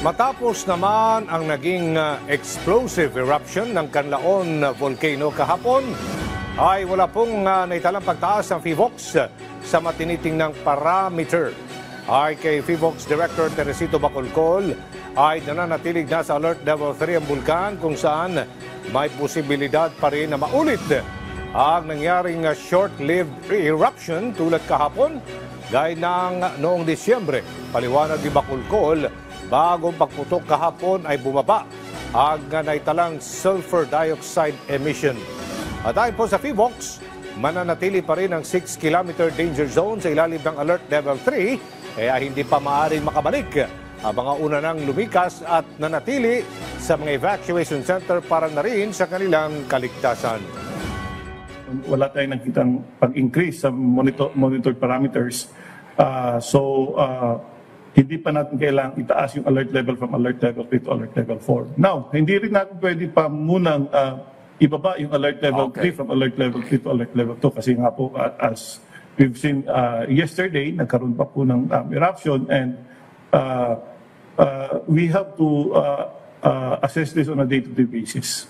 Matapos naman ang naging explosive eruption ng Canlaon volcano kahapon, ay wala pong naitalang pagtaas ng PHIVOLCS sa matinitingnang parameter. Ay kay PHIVOLCS Director Teresito Bacolcol ay nananatilig na sa Alert Level 3 ang bulkan kung saan may posibilidad pa rin na maulit ang nangyaring short-lived eruption tulad kahapon gaya ng noong Disyembre. Paliwanag ni Bacolcol, bagong pagputok kahapon ay bumaba ang naitalang sulfur dioxide emission. At ayon po sa PHIVOLCS, mananatili pa rin ang 6-kilometer danger zone sa ilalim ng Alert Level 3 kaya hindi pa maaaring makabalik ang mga una nang lumikas at nanatili sa mga evacuation center para na rin sa kanilang kaligtasan. Wala tayong nakitang pag-increase sa monitored parameters. Hindi pa natin kailangang itaas yung alert level from alert level 3 to alert level 4. Now, hindi rin natin pwede pa munang ibaba yung alert level 3 from alert level 3 to alert level 2 kasi nga po as we've seen yesterday, nagkaroon pa po ng eruption and we have to assess this on a day-to-day basis.